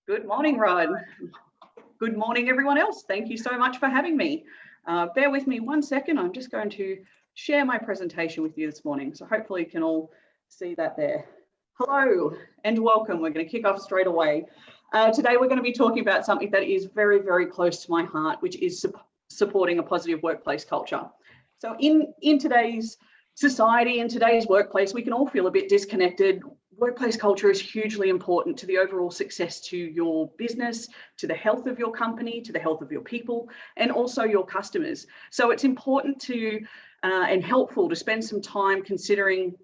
Good morning, Rod. Good morning, everyone else. Thank you so much for having me. Bear with me 1 second. I'm just going to share my presentation with you this morning. So hopefully you can all see that there. Hello and welcome. We're going to kick off straight away. Today we're going to be talking about something that is very, very close to my heart, which is supporting a positive workplace culture. So in today's society, in today's workplace, we can all feel a bit disconnected. Workplace culture is hugely important to the overall success to your business, to the health of your company, to the health of your people, and also your customers. So it's important to and helpful to spend some time considering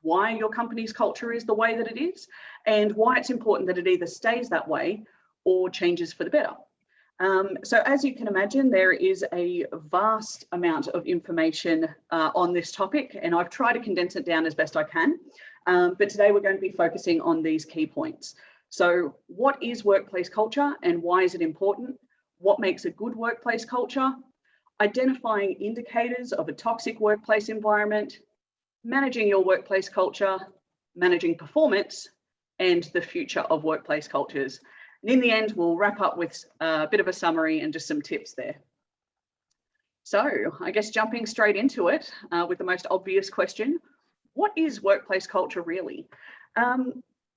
why your company's culture is the way that it is, and why it's important that it either stays that way or changes for the better. So as you can imagine, there is a vast amount of information on this topic, and I've tried to condense it down as best I can. But today we're going to be focusing on these key points. So what is workplace culture and why is it important? What makes a good workplace culture? Identifying indicators of a toxic workplace environment, managing your workplace culture, managing performance, and the future of workplace cultures. And in the end, we'll wrap up with a bit of a summary and just some tips there. So I guess jumping straight into it with the most obvious question, what is workplace culture really?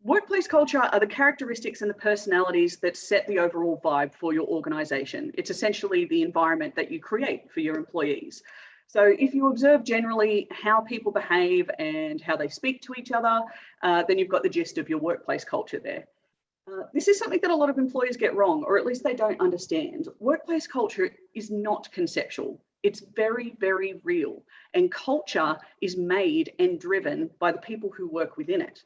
Workplace culture are the characteristics and the personalities that set the overall vibe for your organization. It's essentially the environment that you create for your employees. So if you observe generally how people behave and how they speak to each other, then you've got the gist of your workplace culture there. This is something that a lot of employers get wrong, or at least they don't understand. Workplace culture is not conceptual. It's very, very real. And culture is made and driven by the people who work within it.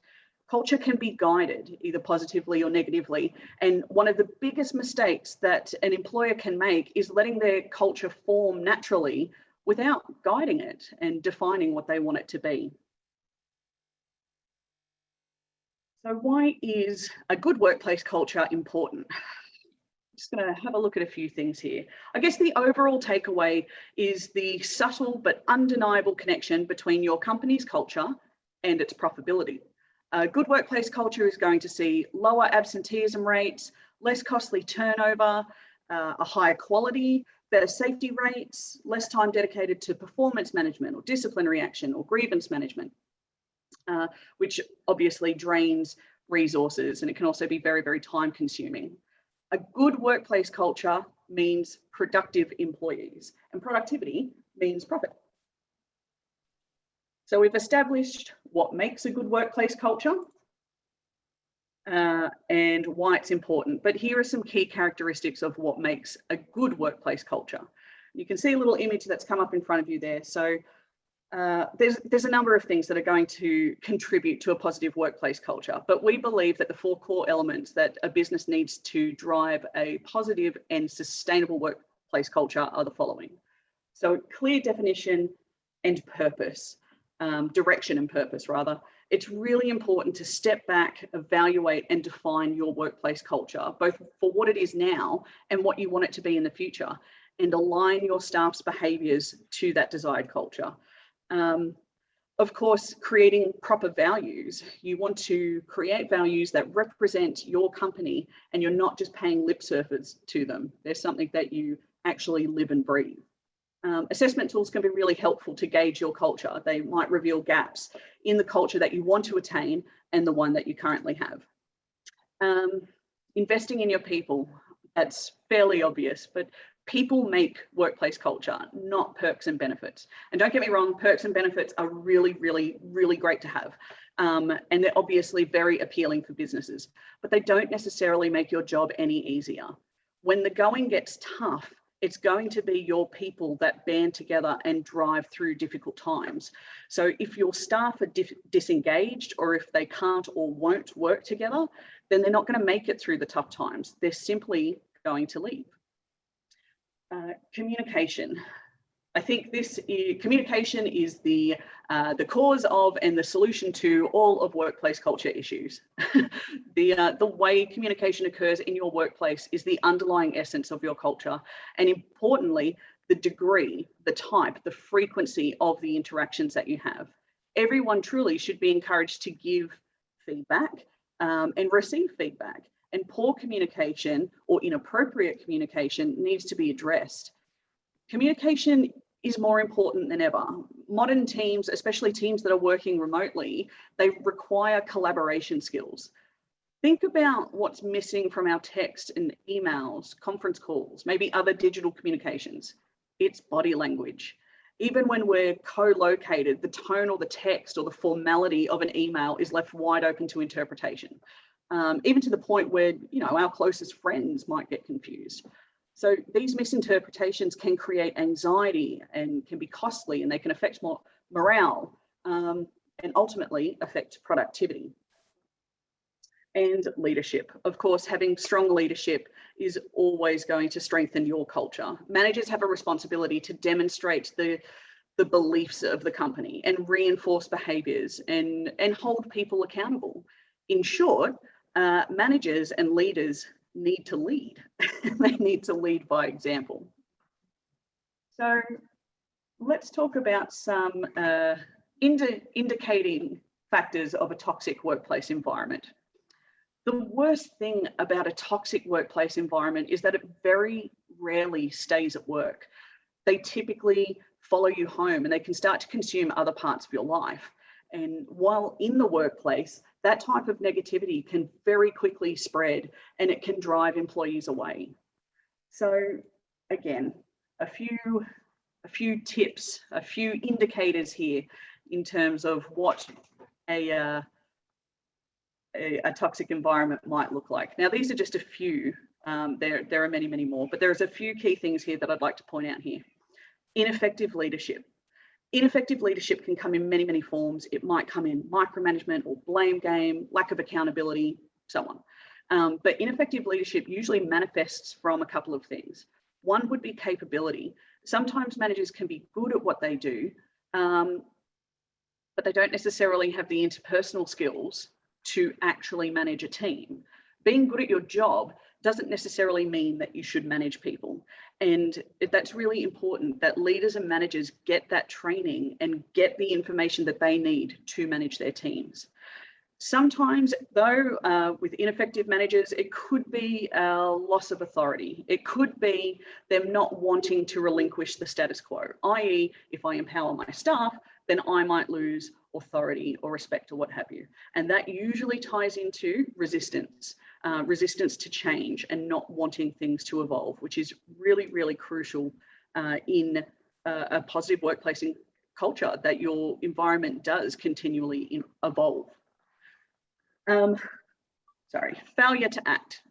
Culture can be guided either positively or negatively. And one of the biggest mistakes that an employer can make is letting their culture form naturally without guiding it and defining what they want it to be. So why is a good workplace culture important? Just going to have a look at a few things here. I guess the overall takeaway is the subtle but undeniable connection between your company's culture and its profitability. A good workplace culture is going to see lower absenteeism rates, less costly turnover, a higher quality, better safety rates, less time dedicated to performance management or disciplinary action or grievance management, which obviously drains resources, and it can also be very, very time consuming. A good workplace culture means productive employees, and productivity means profit. So we've established what makes a good workplace culture and why it's important. But here are some key characteristics of what makes a good workplace culture. You can see a little image that's come up in front of you there. So there's a number of things that are going to contribute to a positive workplace culture, but we believe that the 4 core elements that a business needs to drive a positive and sustainable workplace culture are the following. So clear definition and purpose, direction and purpose rather. It's really important to step back, evaluate and define your workplace culture, both for what it is now and what you want it to be in the future, and align your staff's behaviours to that desired culture. Of course, creating proper values. You want to create values that represent your company and you're not just paying lip service to them. There's something that you actually live and breathe. Assessment tools can be really helpful to gauge your culture. They might reveal gaps in the culture that you want to attain and the one that you currently have. Investing in your people, that's fairly obvious, but people make workplace culture, not perks and benefits. And don't get me wrong, perks and benefits are really, really, really great to have. And they're obviously very appealing for businesses, but they don't necessarily make your job any easier. When the going gets tough, it's going to be your people that band together and drive through difficult times. So if your staff are disengaged, or if they can't or won't work together, then they're not going to make it through the tough times. They're simply going to leave. Communication. I think communication is the cause of and the solution to all of workplace culture issues. The way communication occurs in your workplace is the underlying essence of your culture, and importantly, the degree, the type, the frequency of the interactions that you have. Everyone truly should be encouraged to give feedback and receive feedback. and poor communication or inappropriate communication needs to be addressed. Communication is more important than ever. Modern teams, especially teams that are working remotely, they require collaboration skills. Think about what's missing from our text and emails, conference calls, maybe other digital communications. It's body language. Even when we're co-located, the tone or the text or the formality of an email is left wide open to interpretation, even to the point where, you know, our closest friends might get confused. So these misinterpretations can create anxiety and can be costly, and they can affect morale and ultimately affect productivity. And leadership. Of course, having strong leadership is always going to strengthen your culture. Managers have a responsibility to demonstrate the beliefs of the company and reinforce behaviors and hold people accountable. In short, managers and leaders need to lead. They need to lead by example. So let's talk about some indicating factors of a toxic workplace environment. The worst thing about a toxic workplace environment is that it very rarely stays at work. They typically follow you home and they can start to consume other parts of your life. And while in the workplace, that type of negativity can very quickly spread and it can drive employees away. So again, a few tips, a few indicators here in terms of what a toxic environment might look like. Now, these are just a few. There are many, many more, but there's a few key things here that I'd like to point out here. Ineffective leadership. Ineffective leadership can come in many, many forms. It might come in micromanagement or blame game, lack of accountability, so on. But ineffective leadership usually manifests from a couple of things. One would be capability. Sometimes managers can be good at what they do, but they don't necessarily have the interpersonal skills to actually manage a team. Being good at your job doesn't necessarily mean that you should manage people. And that's really important that leaders and managers get that training and get the information that they need to manage their teams. Sometimes, though, with ineffective managers, it could be a loss of authority. It could be them not wanting to relinquish the status quo, i.e., if I empower my staff, then I might lose authority or respect or what have you. And that usually ties into resistance, resistance to change and not wanting things to evolve, which is really, really crucial in a positive workplace culture, that your environment does continually evolve. Failure to act.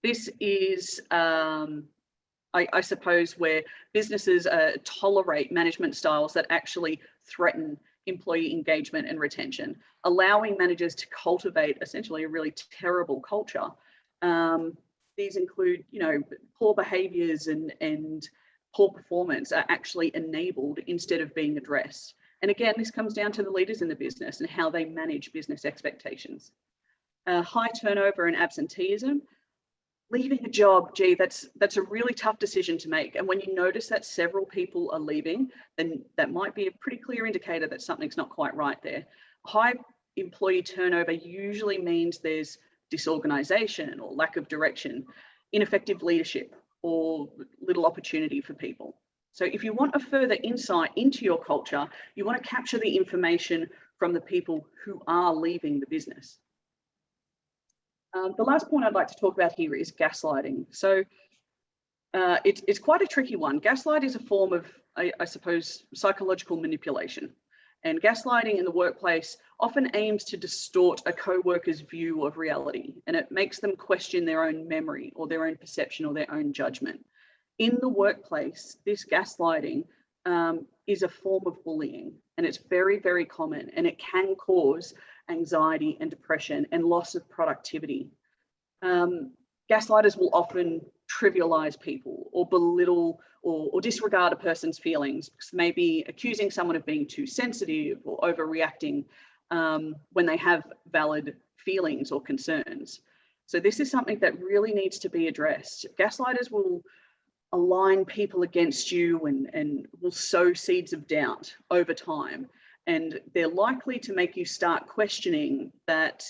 This is, I suppose, where businesses tolerate management styles that actually threaten employee engagement and retention, allowing managers to cultivate essentially a really terrible culture. These include, you know, poor behaviors and poor performance are actually enabled instead of being addressed. And again, this comes down to the leaders in the business and how they manage business expectations. High turnover and absenteeism. Leaving a job, gee, that's a really tough decision to make. And when you notice that several people are leaving, then that might be a pretty clear indicator that something's not quite right there. High employee turnover usually means there's disorganization or lack of direction, ineffective leadership, or little opportunity for people. So if you want a further insight into your culture, you want to capture the information from the people who are leaving the business. The last point I'd like to talk about here is gaslighting. So it's quite a tricky one. Gaslight is a form of, I suppose, psychological manipulation. And gaslighting in the workplace often aims to distort a co-worker's view of reality, and it makes them question their own memory or their own perception or their own judgment. In the workplace, this gaslighting is a form of bullying, and it's very, very common, and it can cause anxiety and depression and loss of productivity. Gaslighters will often trivialize people or belittle or disregard a person's feelings, maybe accusing someone of being too sensitive or overreacting when they have valid feelings or concerns. So this is something that really needs to be addressed. Gaslighters will align people against you and will sow seeds of doubt over time. And they're likely to make you start questioning that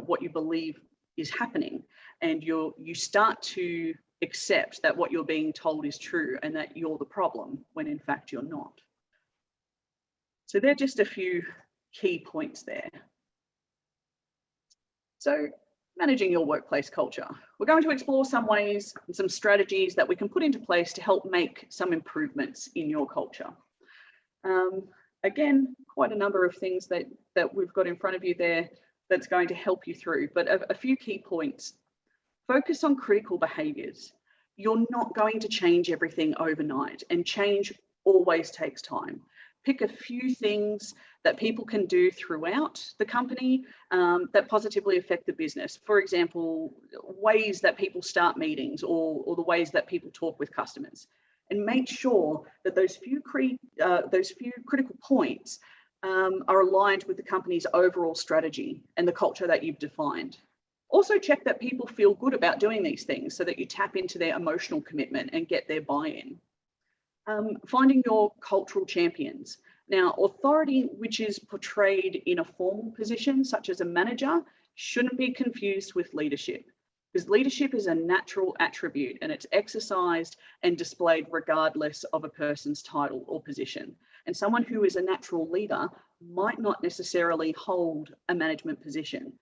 what you believe is happening, and you start to accept that what you're being told is true and that you're the problem when in fact you're not. So they're just a few key points there. So managing your workplace culture. We're going to explore some ways and some strategies that we can put into place to help make some improvements in your culture. Again, quite a number of things that we've got in front of you there that's going to help you through, but a few key points. Focus on critical behaviours. You're not going to change everything overnight, and change always takes time. Pick a few things that people can do throughout the company that positively affect the business. For example, ways that people start meetings or the ways that people talk with customers. And make sure that those few critical points are aligned with the company's overall strategy and the culture that you've defined. Also check that people feel good about doing these things so that you tap into their emotional commitment and get their buy-in. Finding your cultural champions. Now, authority, which is portrayed in a formal position, such as a manager, shouldn't be confused with leadership, because leadership is a natural attribute and it's exercised and displayed regardless of a person's title or position. And someone who is a natural leader might not necessarily hold a management position.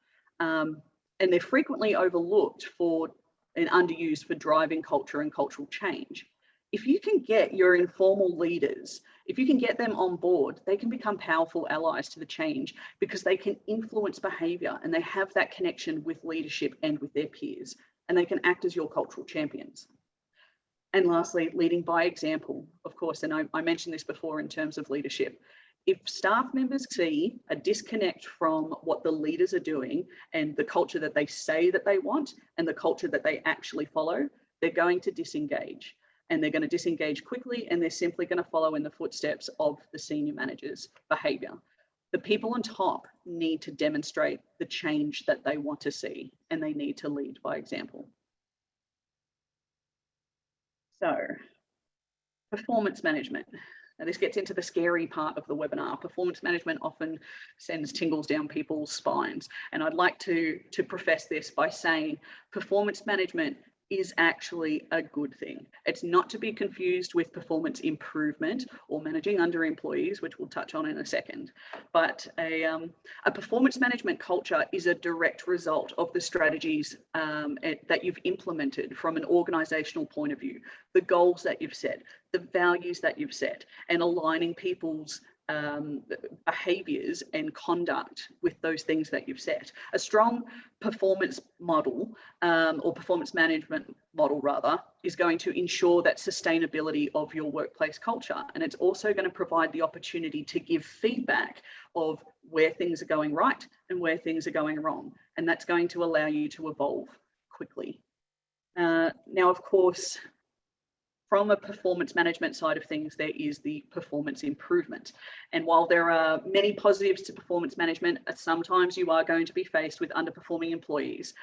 And they're frequently overlooked and underused for driving culture and cultural change. If you can get your informal leaders, if you can get them on board, they can become powerful allies to the change because they can influence behaviour and they have that connection with leadership and with their peers, and they can act as your cultural champions. And lastly, leading by example, of course, and I mentioned this before in terms of leadership. If staff members see a disconnect from what the leaders are doing and the culture that they say that they want and the culture that they actually follow, they're going to disengage. And they're going to disengage quickly, and they're simply going to follow in the footsteps of the senior manager's behaviour. The people on top need to demonstrate the change that they want to see, and they need to lead by example. So, performance management. Now, this gets into the scary part of the webinar. Performance management often sends tingles down people's spines. And I'd like to preface this by saying performance management is actually a good thing. It's not to be confused with performance improvement or managing under employees, which we'll touch on in a second. But a performance management culture is a direct result of the strategies that you've implemented from an organizational point of view, the goals that you've set, the values that you've set, and aligning people's behaviors and conduct with those things that you've set. A strong performance model or performance management model rather is going to ensure that sustainability of your workplace culture, and it's also going to provide the opportunity to give feedback of where things are going right and where things are going wrong, and that's going to allow you to evolve quickly. Now, of course, from a performance management side of things, there is the performance improvement. And while there are many positives to performance management, sometimes you are going to be faced with underperforming employees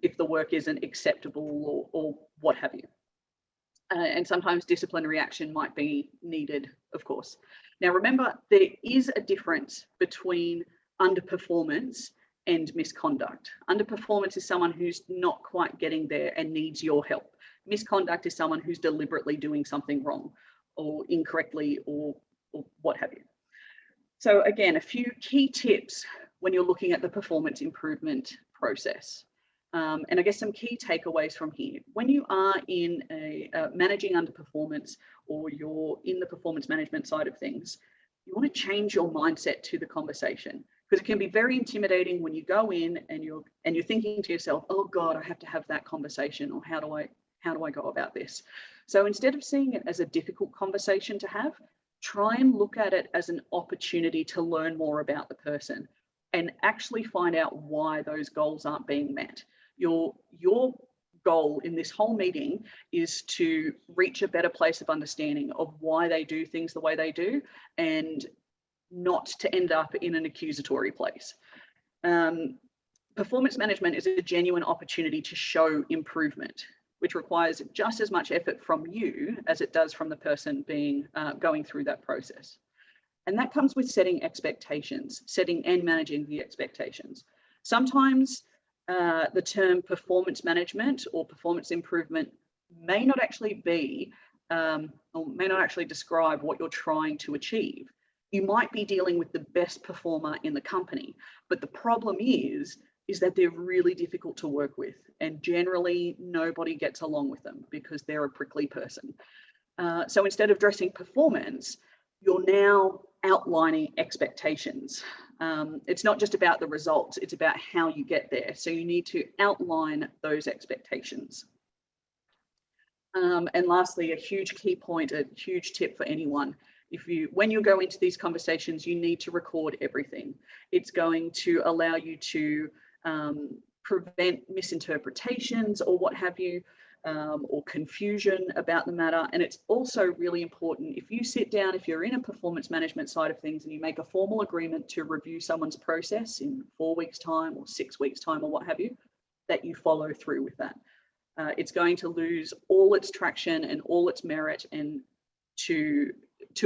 if the work isn't acceptable or what have you. And sometimes disciplinary action might be needed, of course. Now, remember, there is a difference between underperformance and misconduct. Underperformance is someone who's not quite getting there and needs your help. Misconduct is someone who's deliberately doing something wrong or incorrectly or what have you. So again, a few key tips when you're looking at the performance improvement process. And I guess some key takeaways from here. When you are in managing underperformance or you're in the performance management side of things, you want to change your mindset to the conversation, because it can be very intimidating when you go in and you're thinking to yourself, oh God, I have to have that conversation, or how do I go about this? So instead of seeing it as a difficult conversation to have, try and look at it as an opportunity to learn more about the person and actually find out why those goals aren't being met. Your goal in this whole meeting is to reach a better place of understanding of why they do things the way they do, and not to end up in an accusatory place. Performance management is a genuine opportunity to show improvement, which requires just as much effort from you as it does from the person going through that process. And that comes with setting expectations, setting and managing the expectations. Sometimes the term performance management or performance improvement may not actually be, or may not actually describe what you're trying to achieve. You might be dealing with the best performer in the company, but the problem is that they're really difficult to work with, and generally nobody gets along with them because they're a prickly person. So instead of addressing performance, you're now outlining expectations. It's not just about the results, it's about how you get there. So you need to outline those expectations. And lastly, a huge key point, a huge tip for anyone. When you go into these conversations, you need to record everything. It's going to allow you to prevent misinterpretations or what have you, or confusion about the matter. And it's also really important if you sit down, if you're in a performance management side of things and you make a formal agreement to review someone's process in 4 weeks' time or 6 weeks' time or what have you, that you follow through with that. It's going to lose all its traction and all its merit, and to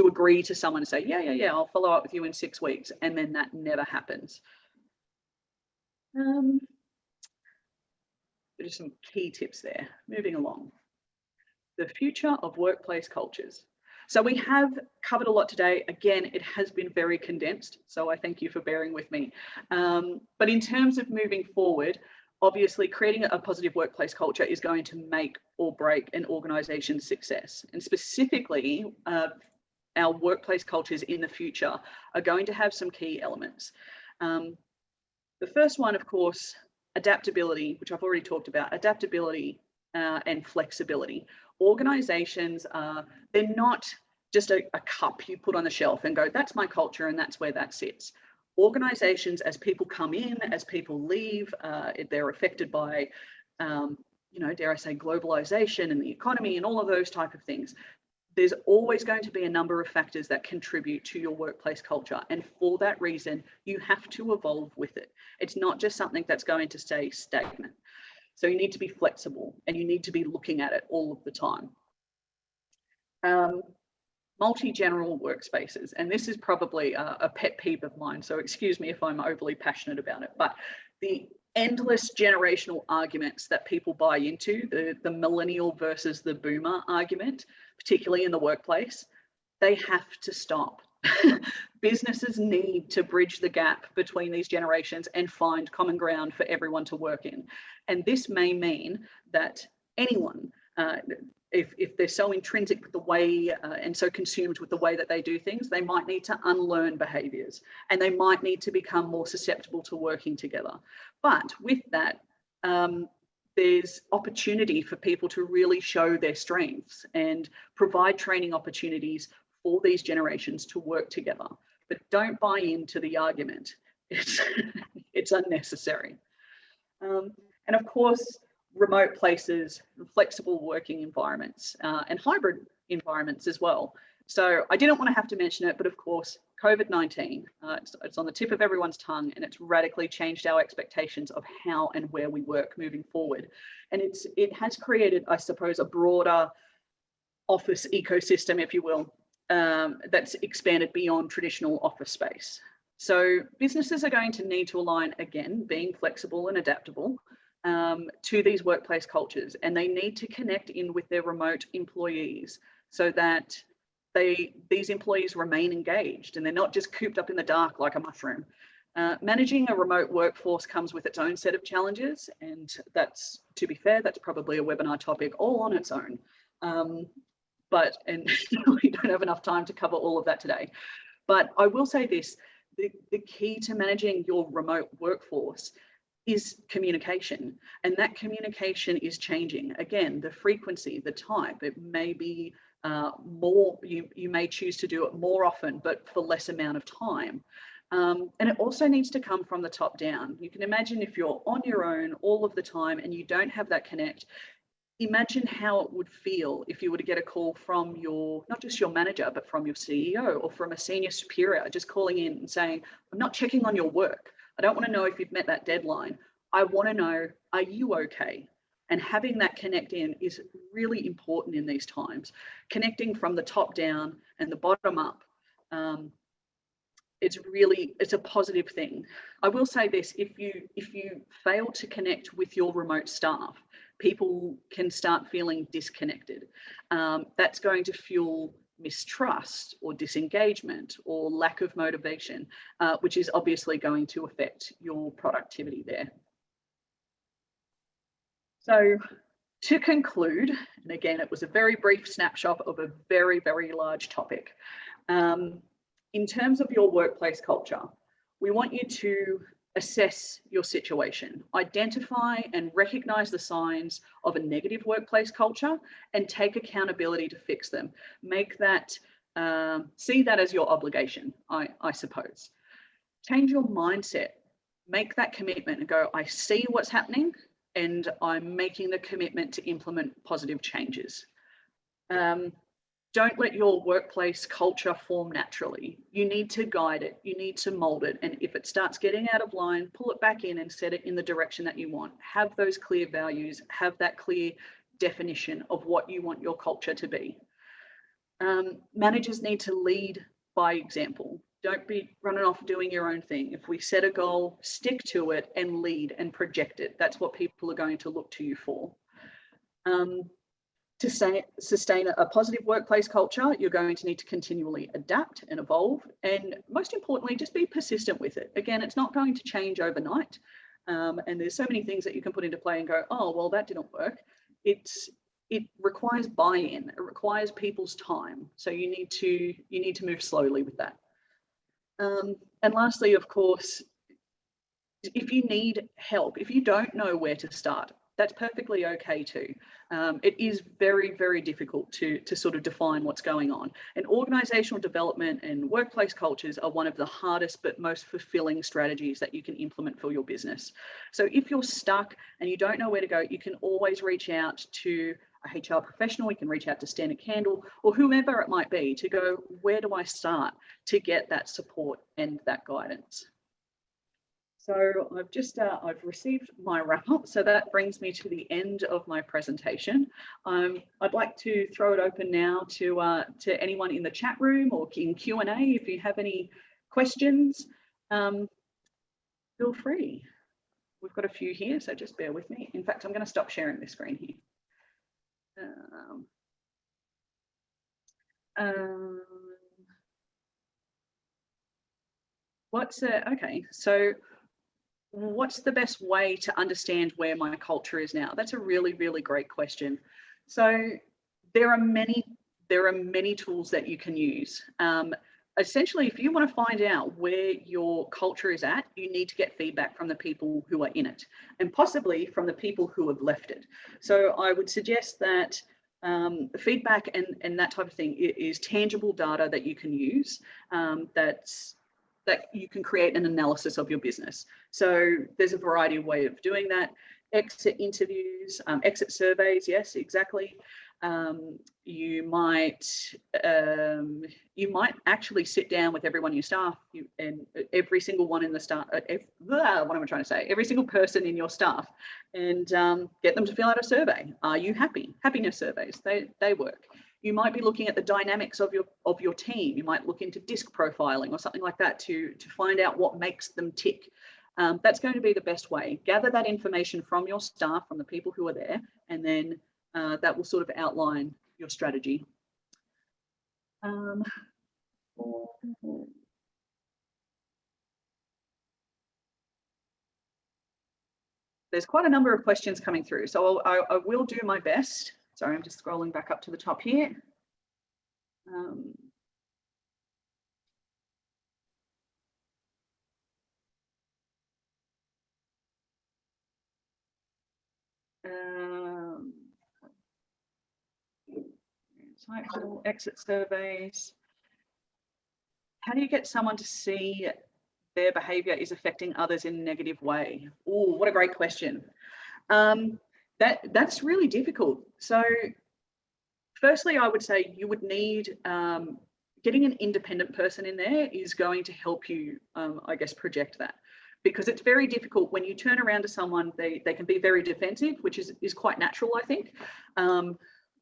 agree to someone and say, yeah, I'll follow up with you in 6 weeks, and then that never happens. Just some key tips there. Moving along. The future of workplace cultures. So we have covered a lot today. Again, it has been very condensed, so I thank you for bearing with me. But in terms of moving forward, obviously creating a positive workplace culture is going to make or break an organization's success. And specifically, our workplace cultures in the future are going to have some key elements. The first one, of course, adaptability, which I've already talked about, adaptability and flexibility. Organizations, they're not just a cup you put on the shelf and go, that's my culture and that's where that sits. Organizations, as people come in, as people leave, they're affected by, dare I say, globalization and the economy and all of those type of things. There's always going to be a number of factors that contribute to your workplace culture. And for that reason, you have to evolve with it. It's not just something that's going to stay stagnant. So you need to be flexible and you need to be looking at it all of the time. Multi-general workspaces. And this is probably a pet peeve of mine. So excuse me if I'm overly passionate about it, but the endless generational arguments that people buy into, the millennial versus the boomer argument, particularly in the workplace, they have to stop. Businesses need to bridge the gap between these generations and find common ground for everyone to work in. And this may mean that anyone, if they're so intrinsic with the way and so consumed with the way that they do things, they might need to unlearn behaviors and they might need to become more susceptible to working together. But with that, there's opportunity for people to really show their strengths and provide training opportunities for these generations to work together. But don't buy into the argument. It's unnecessary. And of course, remote places, flexible working environments, and hybrid environments as well. So I didn't want to have to mention it, but of course, COVID-19, it's on the tip of everyone's tongue, and it's radically changed our expectations of how and where we work moving forward. And it has created, I suppose, a broader office ecosystem, if you will, that's expanded beyond traditional office space. So businesses are going to need to align, again, being flexible and adaptable, to these workplace cultures, and they need to connect in with their remote employees so that these employees remain engaged and they're not just cooped up in the dark like a mushroom. Managing a remote workforce comes with its own set of challenges, and that's, to be fair, that's probably a webinar topic all on its own. And we don't have enough time to cover all of that today. But I will say this, the key to managing your remote workforce is communication, and that communication is changing. Again, the frequency, the type, it may be more, you may choose to do it more often, but for less amount of time. And it also needs to come from the top down. You can imagine if you're on your own all of the time and you don't have that connect, imagine how it would feel if you were to get a call from not just your manager, but from your CEO or from a senior superior, just calling in and saying, I'm not checking on your work. I don't want to know if you've met that deadline. I want to know, are you okay? And having that connect in is really important in these times. Connecting from the top down and the bottom up it's a positive thing. I will say this, if you fail to connect with your remote staff, people can start feeling disconnected. That's going to fuel mistrust or disengagement or lack of motivation, which is obviously going to affect your productivity there. So to conclude, and again, it was a very brief snapshot of a very, very large topic. In terms of your workplace culture, we want you to assess your situation, identify and recognize the signs of a negative workplace culture and take accountability to fix them. Make that, see that as your obligation, I suppose. Change your mindset, make that commitment and go, I see what's happening and I'm making the commitment to implement positive changes. Don't let your workplace culture form naturally. You need to guide it, you need to mold it. And if it starts getting out of line, pull it back in and set it in the direction that you want. Have those clear values, have that clear definition of what you want your culture to be. Managers need to lead by example. Don't be running off doing your own thing. If we set a goal, stick to it and lead and project it. That's what people are going to look to you for. To sustain a positive workplace culture, you're going to need to continually adapt and evolve. And most importantly, just be persistent with it. Again, it's not going to change overnight. And there's so many things that you can put into play and go, oh, well, that didn't work. It requires buy-in. It requires people's time. So you need to move slowly with that. And lastly, of course, if you need help, if you don't know where to start, that's perfectly okay too. It is very, very difficult to sort of define what's going on. And organizational development and workplace cultures are one of the hardest but most fulfilling strategies that you can implement for your business. So if you're stuck and you don't know where to go, you can always reach out to a HR professional. You can reach out to Stand a Candle or whomever it might be to go, where do I start to get that support and that guidance? So I've received my wrap up. So that brings me to the end of my presentation. I'd like to throw it open now to anyone in the chat room or in Q&A. If you have any questions, feel free. We've got a few here, so just bear with me. In fact, I'm going to stop sharing the screen here. Okay, so what's the best way to understand where my culture is now? That's a really, really great question. So there are many tools that you can use. Essentially, if you want to find out where your culture is at, you need to get feedback from the people who are in it and possibly from the people who have left it. So I would suggest that feedback and that type of thing is tangible data that you can use, that you can create an analysis of your business. So there's a variety of ways of doing that. Exit interviews, exit surveys, yes, exactly. You might actually sit down with everyone in your staff and every single one in the staff, what am I trying to say? Every single person in your staff and get them to fill out a survey. Are you happy? Happiness surveys, they work. You might be looking at the dynamics of your team. You might look into disc profiling or something like that to find out what makes them tick. That's going to be the best way. Gather that information from your staff, from the people who are there, and then that will sort of outline your strategy. There's quite a number of questions coming through, so I will do my best. Sorry, I'm just scrolling back up to the top here. Insightful exit surveys. How do you get someone to see their behavior is affecting others in a negative way? Oh, what a great question. That's really difficult. So firstly, I would say you would need, getting an independent person in there is going to help you, I guess, project that. Because it's very difficult when you turn around to someone, they can be very defensive, which is quite natural, I think.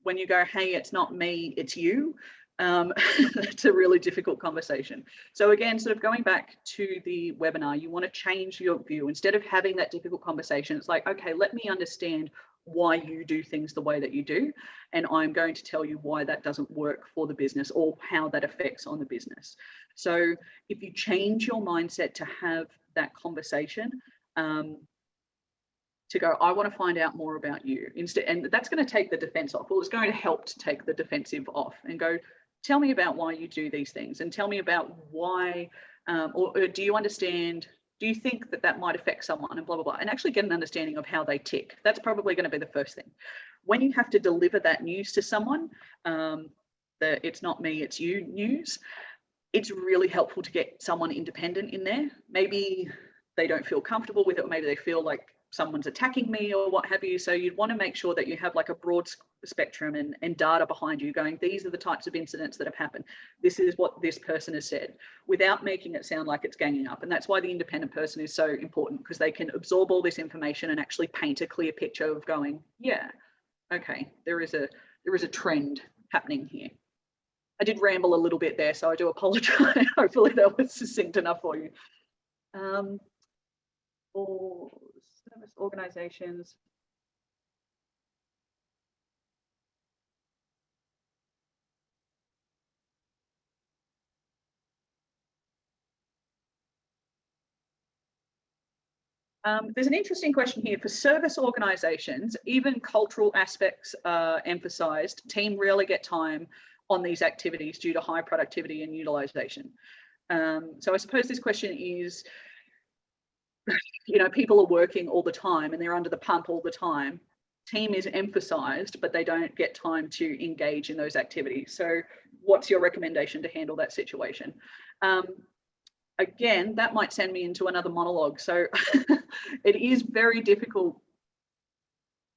When you go, hey, it's not me, it's you. It's a really difficult conversation. So again, sort of going back to the webinar, you want to change your view. Instead of having that difficult conversation, it's like, okay, let me understand why you do things the way that you do. And I'm going to tell you why that doesn't work for the business or how that affects on the business. So if you change your mindset to have that conversation, to go, I want to find out more about you instead, and that's going to take the defense off. Well, it's going to help to take the defensive off and go, tell me about why you do these things, and tell me about why, or do you understand, do you think that that might affect someone, and blah, blah, blah, and actually get an understanding of how they tick. That's probably going to be the first thing. When you have to deliver that news to someone, the it's not me, it's you news, it's really helpful to get someone independent in there. Maybe they don't feel comfortable with it, or maybe they feel like someone's attacking me or what have you. So you'd want to make sure that you have like a broad spectrum and data behind you going, these are the types of incidents that have happened. This is what this person has said, without making it sound like it's ganging up. And that's why the independent person is so important, because they can absorb all this information and actually paint a clear picture of going, yeah, okay, there is a trend happening here. I did ramble a little bit there, so I do apologize. Hopefully that was succinct enough for you. For service organizations. There's an interesting question here. For service organizations, even cultural aspects are emphasized. Team rarely get time on these activities due to high productivity and utilization. So I suppose this question is, people are working all the time and they're under the pump all the time. Team is emphasized, but they don't get time to engage in those activities. So what's your recommendation to handle that situation? Again, that might send me into another monologue. So it is very difficult.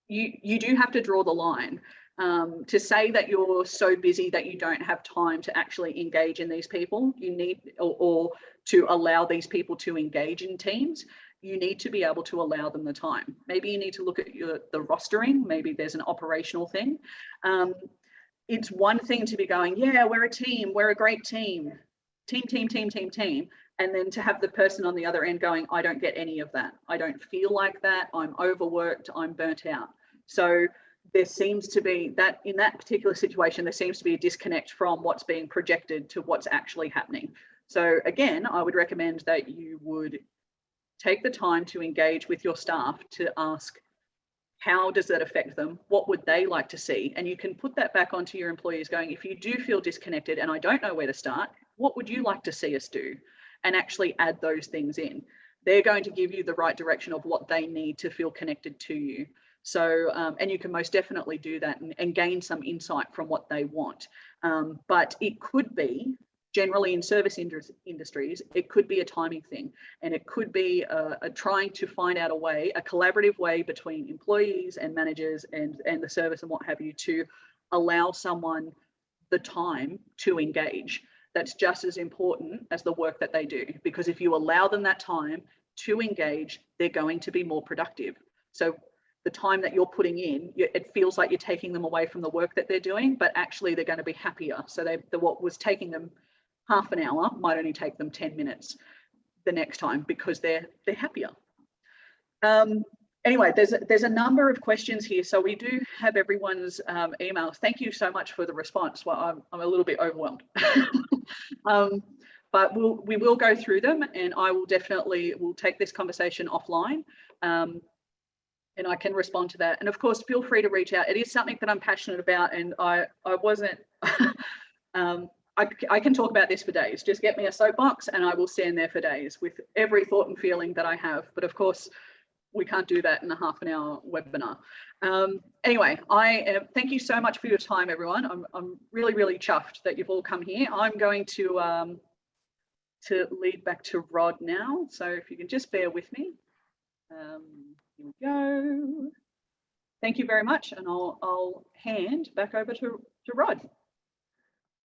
You do have to draw the line. To say that you're so busy that you don't have time to actually engage in these people, you need, or to allow these people to engage in teams, you need to be able to allow them the time. Maybe you need to look at the rostering. Maybe there's an operational thing. It's one thing to be going, yeah, we're a team, we're a great team, team. And then to have the person on the other end going, I don't get any of that. I don't feel like that. I'm overworked. I'm burnt out. So there seems to be that in that particular situation, there seems to be a disconnect from what's being projected to what's actually happening. So again, I would recommend that you would take the time to engage with your staff to ask, how does that affect them? What would they like to see? And you can put that back onto your employees going, if you do feel disconnected and I don't know where to start, what would you like to see us do? And actually add those things in. They're going to give you the right direction of what they need to feel connected to you. So, and you can most definitely do that and gain some insight from what they want. But it could be, generally in service industries, it could be a timing thing, and it could be a trying to find out a way, a collaborative way between employees and managers and the service and what have you, to allow someone the time to engage. That's just as important as the work that they do, because if you allow them that time to engage, they're going to be more productive. So the time that you're putting in, it feels like you're taking them away from the work that they're doing, but actually they're going to be happier. So what was taking them half an hour might only take them 10 minutes the next time, because they're happier. Anyway, there's a number of questions here. So we do have everyone's emails. Thank you so much for the response. Well, I'm a little bit overwhelmed. But we will go through them, and I will we'll take this conversation offline. And I can respond to that. And of course, feel free to reach out. It is something that I'm passionate about, and I wasn't, I can talk about this for days. Just get me a soapbox and I will stand there for days with every thought and feeling that I have. But of course, we can't do that in a half an hour webinar. Anyway, thank you so much for your time, everyone. I'm really, really chuffed that you've all come here. I'm going to lead back to Rod now. So if you can just bear with me. Here we go. Thank you very much. And I'll hand back over to Rod.